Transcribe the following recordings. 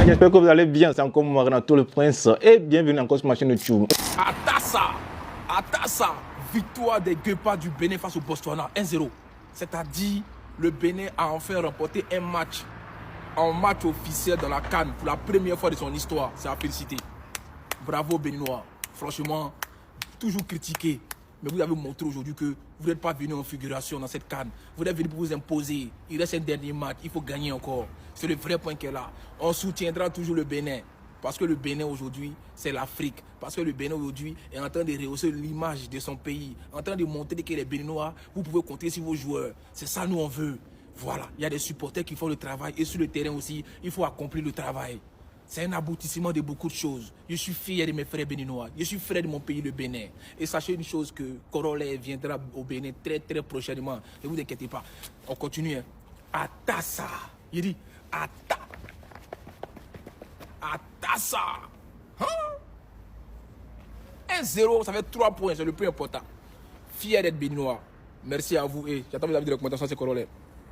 J'espère que vous allez bien, c'est encore moi, Renato le Prince, et bienvenue encore sur ma chaîne YouTube. Atassa, victoire des Guepards du Bénin face au Botswana, 1-0. C'est-à-dire, le Bénin a enfin remporté un match officiel dans la CAN pour la première fois de son histoire. C'est à féliciter. Bravo Béninois. Franchement, toujours critiqué. Mais vous avez montré aujourd'hui que vous n'êtes pas venu en figuration dans cette CAN. Vous êtes venu pour vous imposer. Il reste un dernier match. Il faut gagner encore. C'est le vrai point qui est là. On soutiendra toujours le Bénin. Parce que le Bénin aujourd'hui, c'est l'Afrique. Parce que le Bénin aujourd'hui est en train de rehausser l'image de son pays. En train de montrer que les Béninois, vous pouvez compter sur vos joueurs. C'est ça nous on veut. Voilà. Il y a des supporters qui font le travail. Et sur le terrain aussi, il faut accomplir le travail. C'est un aboutissement de beaucoup de choses. Je suis fier de mes frères béninois. Je suis fier de mon pays, le Bénin. Et sachez une chose, que Corollaire viendra au Bénin très très prochainement. Ne vous inquiétez pas. On continue. Atassa. Il dit Atassa. Hein? 1-0, ça fait 3 points. C'est le plus important. Fier d'être béninois. Merci à vous. Et j'attends vos avis de recommandation, c'est Corollaire.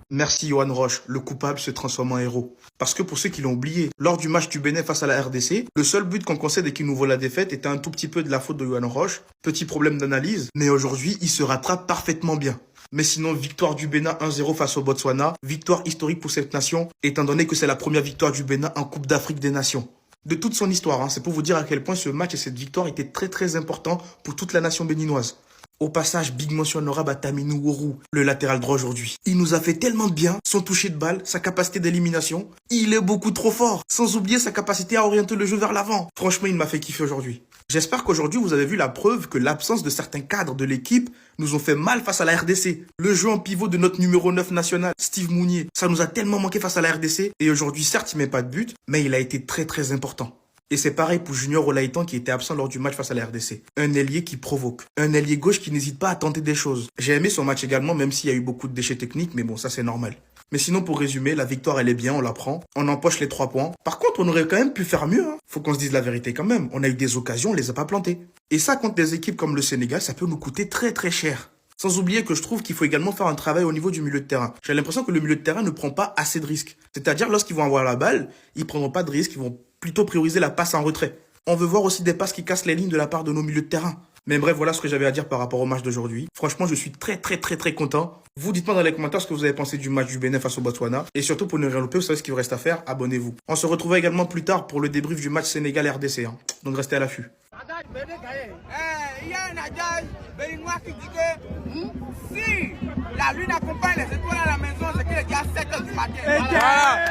Merci Yohan Roche, le coupable se transforme en héros. Parce que pour ceux qui l'ont oublié, lors du match du Bénin face à la RDC, le seul but qu'on concède et qui nous vaut la défaite était un tout petit peu de la faute de Yohan Roche. Petit problème d'analyse, mais aujourd'hui, il se rattrape parfaitement bien. Mais sinon, victoire du Bénin 1-0 face au Botswana, victoire historique pour cette nation, étant donné que c'est la première victoire du Bénin en Coupe d'Afrique des Nations. De toute son histoire, c'est pour vous dire à quel point ce match et cette victoire étaient très très importants pour toute la nation béninoise. Au passage, big mention honorable à Taminou Worou, le latéral droit aujourd'hui. Il nous a fait tellement de bien, son toucher de balle, sa capacité d'élimination. Il est beaucoup trop fort, sans oublier sa capacité à orienter le jeu vers l'avant. Franchement, il m'a fait kiffer aujourd'hui. J'espère qu'aujourd'hui, vous avez vu la preuve que l'absence de certains cadres de l'équipe nous ont fait mal face à la RDC. Le jeu en pivot de notre numéro 9 national, Steve Mounier, ça nous a tellement manqué face à la RDC. Et aujourd'hui, certes, il met pas de but, mais il a été très très important. Et c'est pareil pour Junior Olaitan qui était absent lors du match face à la RDC. Un ailier qui provoque. Un ailier gauche qui n'hésite pas à tenter des choses. J'ai aimé son match également, même s'il y a eu beaucoup de déchets techniques, mais bon, ça c'est normal. Mais sinon, pour résumer, la victoire elle est bien, on la prend. On empoche les 3 points. Par contre, on aurait quand même pu faire mieux. Faut qu'on se dise la vérité quand même. On a eu des occasions, on les a pas plantées. Et ça, contre des équipes comme le Sénégal, ça peut nous coûter très très cher. Sans oublier que je trouve qu'il faut également faire un travail au niveau du milieu de terrain. J'ai l'impression que le milieu de terrain ne prend pas assez de risques. C'est-à-dire, lorsqu'ils vont avoir la balle, ils prendront pas de risques, ils vont plutôt prioriser la passe en retrait. On veut voir aussi des passes qui cassent les lignes de la part de nos milieux de terrain. Mais bref, voilà ce que j'avais à dire par rapport au match d'aujourd'hui. Franchement, je suis très content. Vous dites-moi dans les commentaires ce que vous avez pensé du match du Bénin face au Botswana. Et surtout, pour ne rien louper, vous savez ce qu'il vous reste à faire, abonnez-vous. On se retrouvera également plus tard pour le débrief du match Sénégal-RDC. Donc restez à l'affût. Il y a un adage béninois qui dit que si la lune accompagne les étoiles à la maison, c'est qu'il est déjà 7 h du matin. Voilà.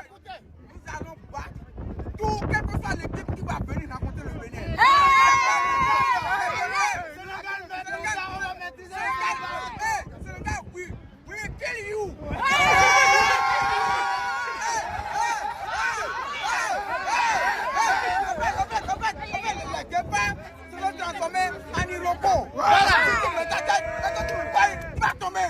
Écoutez, nous allons battre tout, quelle que soit l'équipe qui va venir rencontrer le Bénin. Sénégal, we will kill you. Les Guepards se vont transformer en Iroko. Voilà. Pas tomber.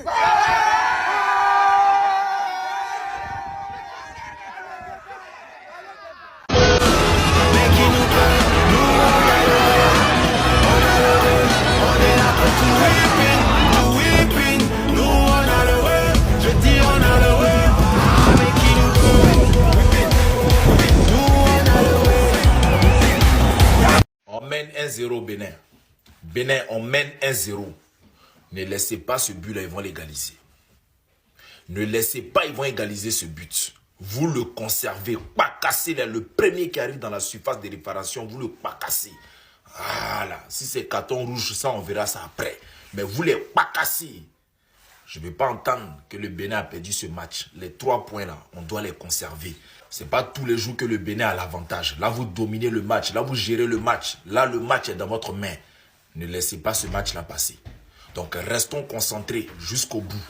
On mène 1-0 Bénin. Bénin, on mène 1-0. Ne laissez pas ce but-là, ils vont l'égaliser. Ne laissez pas, ils vont égaliser ce but. Vous le conservez, pas casser le premier qui arrive dans la surface de réparation, vous le pas casser. Voilà, si c'est carton rouge, ça on verra ça après. Mais vous les pas casser. Je ne vais pas entendre que le Bénin a perdu ce match. Les 3 points là, on doit les conserver. Ce n'est pas tous les jours que le Bénin a l'avantage. Là, vous dominez le match. Là, vous gérez le match. Là, le match est dans votre main. Ne laissez pas ce match-là passer. Donc, restons concentrés jusqu'au bout.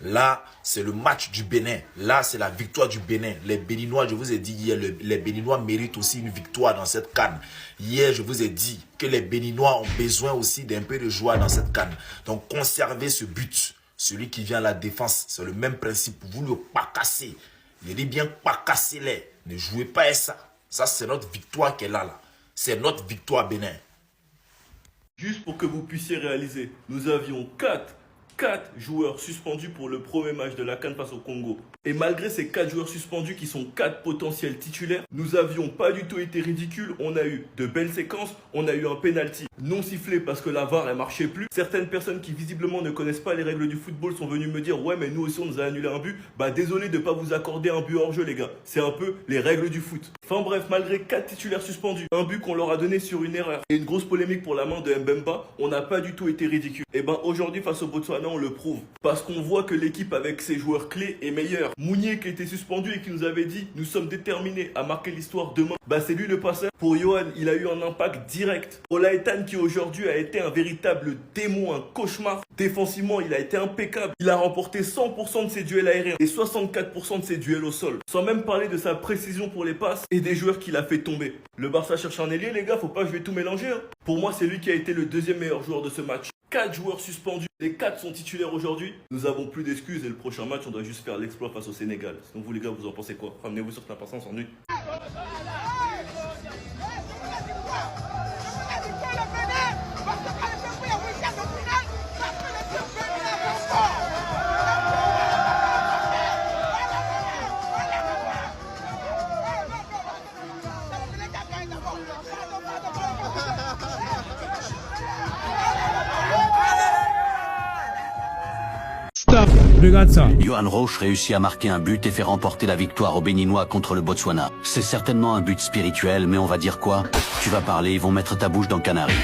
Là, c'est le match du Bénin. Là, c'est la victoire du Bénin. Les Béninois, je vous ai dit hier, les Béninois méritent aussi une victoire dans cette CAN. Hier, je vous ai dit que les Béninois ont besoin aussi d'un peu de joie dans cette CAN. Donc, conservez ce but. Celui qui vient à la défense, c'est le même principe. Vous ne le pas casser. Je dis bien pas casser les. Ne jouez pas à ça. Ça, c'est notre victoire qu'elle a là. C'est notre victoire Bénin. Juste pour que vous puissiez réaliser, nous avions 4 4 joueurs suspendus pour le premier match de la CAN face au Congo. Et malgré ces 4 joueurs suspendus qui sont 4 potentiels titulaires, nous avions pas du tout été ridicules. On a eu de belles séquences, on a eu un penalty non sifflé parce que la VAR elle marchait plus. Certaines personnes qui visiblement ne connaissent pas les règles du football sont venues me dire ouais mais nous aussi on nous a annulé un but. Bah désolé de pas vous accorder un but hors jeu les gars. C'est un peu les règles du foot. Enfin bref, malgré 4 titulaires suspendus, un but qu'on leur a donné sur une erreur et une grosse polémique pour la main de Mbemba, on n'a pas du tout été ridicule. Et ben aujourd'hui face au Botswana on le prouve. Parce qu'on voit que l'équipe avec ses joueurs clés est meilleure. Mounier qui était suspendu et qui nous avait dit nous sommes déterminés à marquer l'histoire demain. Bah c'est lui le passeur. Pour Johan, il a eu un impact direct. Olaïtan qui aujourd'hui a été un véritable démon, un cauchemar. Défensivement, il a été impeccable. Il a remporté 100% de ses duels aériens et 64% de ses duels au sol. Sans même parler de sa précision pour les passes et des joueurs qu'il a fait tomber. Le Barça cherche un ailier les gars, faut pas que je vais tout mélanger. Hein. Pour moi, c'est lui qui a été le deuxième meilleur joueur de ce match. 4 joueurs suspendus, les 4 sont titulaires aujourd'hui. Nous avons plus d'excuses et le prochain match, on doit juste faire l'exploit face au Sénégal. Sinon vous les gars, vous en pensez quoi? Ramenez-vous sur Snap, on s'ennuie. Regarde ça. Yohan Roche réussit à marquer un but et fait remporter la victoire aux Béninois contre le Botswana. C'est certainement un but spirituel, mais on va dire quoi? Tu vas parler, ils vont mettre ta bouche dans le canari.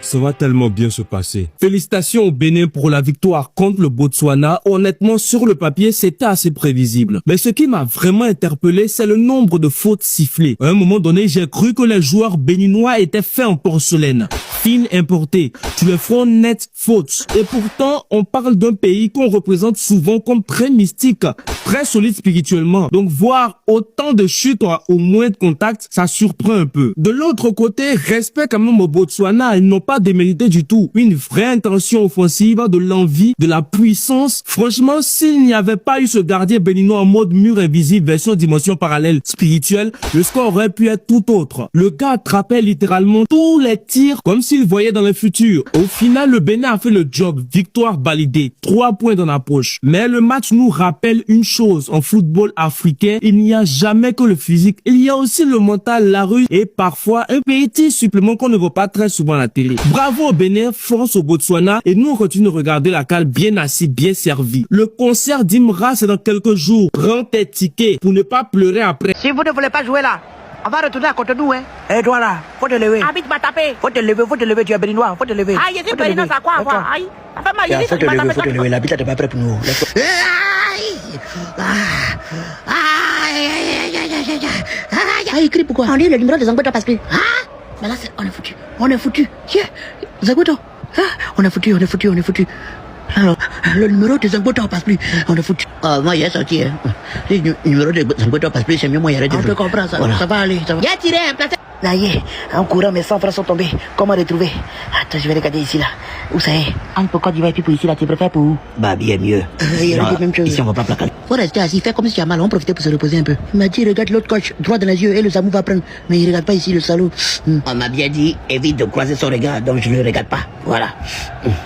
Ça va tellement bien se passer. Félicitations au Bénin pour la victoire contre le Botswana. Honnêtement, sur le papier, c'était assez prévisible. Mais ce qui m'a vraiment interpellé, c'est le nombre de fautes sifflées. À un moment donné, j'ai cru que les joueurs béninois étaient faits en porcelaine. Fine importée. Tu les fais net fautes. Et pourtant, on parle d'un pays qu'on représente souvent comme très mystique, très solide spirituellement. Donc, voir autant de chutes au moins de contact, ça surprend un peu. De l'autre côté, respect quand même au Botswana. Ils n'ont pas démérité du tout. Une vraie intention offensive, de l'envie, de la puissance. Franchement, s'il n'y avait pas eu ce gardien béninois en mode mur invisible version dimension parallèle spirituelle, le score aurait pu être tout autre. Le gars attrapait littéralement tous les tirs comme s'il voyait dans le futur. Au final, le Bénin a fait le job. Victoire validée. 3 points dans la poche. Mais le match nous rappelle une chose. En football africain, il n'y a jamais que le physique. Il y a aussi le mental, la rue et parfois un petit supplément qu'on ne voit pas très souvent à la télé. Bravo au Bénin, force au Botswana et nous on continue de regarder la CAN bien assis, bien servi. Le concert d'Imra c'est dans quelques jours. Prends tes tickets pour ne pas pleurer après. Si vous ne voulez pas jouer là, on va retourner à côté de nous, hein. Et toi là, faut te lever. Habite m'a tapé. Faut te lever, tu es béninois, faut te lever. Ah, je suis béninois, ça quoi, avoir? Aïe. Faut te lever, l'habit n'est pas prêt pour nous. Aïe, crie pourquoi? On lit le numéro de Zangbeto parce que. Ah! Mais là, on est foutu. On est foutu. Tiens, Zangbeto. Ah, on est foutu. Alors, le numéro de Zangbeto passe plus. On est foutu. Ah, moi, il est sorti. Hein. Si le numéro de Zangbeto passe plus, c'est mieux, moi, il y a de. On te comprend, ça. Voilà. Ça va aller. Ça va. Il a tiré un placé. Là, y est. En courant, mes 100 francs sont tombés. Comment retrouver? Attends, je vais regarder ici, là. Où ça est? Entre Côte d'Ivoire et puis pour ici, là, tu préfères pour où? Bah, bien mieux. Il y a la même chose. Ici, on va pas plaquer. Faut rester assis, faire comme si tu as mal. On profite pour se reposer un peu. Il m'a dit, regarde l'autre coach, droit dans les yeux, et le Zamou va prendre. Mais il regarde pas ici, le salaud. On m'a bien dit, évite de croiser son regard, donc je ne le regarde pas. Voilà.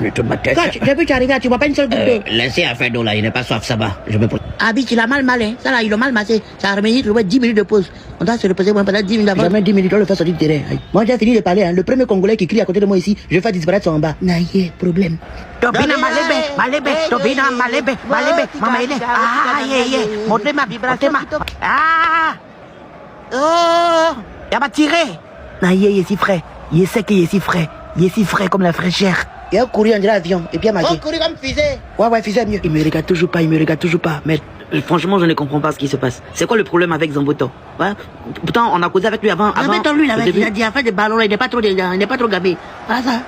Je tourne ma tête. Coach, depuis que tu es arrivé, tu vois pas une seule goutte d'eau. Laissez à faire d'eau, là, il n'est pas soif, ça va. Je me pose. Ah, bitch, il a mal, hein. Ça, là, il a mal massé. Ça a remis, il doit 10 minutes de pause. On doit se reposer, moi, pendant 10 minutes avant. Jamais 10 minutes, on le fait sortir du terrain. Moi, j'ai fini de parler, hein. Le premier Congolais qui crie à côté de moi ici, je vais faire disparaître son en bas. Naïe, problème. Tobina malebe, Tobina malebe, maman aidé. Ah, montrez ma vibration. Ah, oh, y'a pas tiré. Naïe, il est si frais. Il est sec, il est si frais. Il est si frais comme la fraîcheur. Il a couru en avion et puis il a marqué. Oh, couru comme fusée. Ouais, fusée mieux. Il me regarde toujours pas, mais franchement, je ne comprends pas ce qui se passe. C'est quoi le problème avec Zamboto? Ouais. Pourtant, on a causé avec lui avant. Zamboto, lui, il avait déjà dit, afin de ballon, il n'est pas trop gabé. Voilà ça.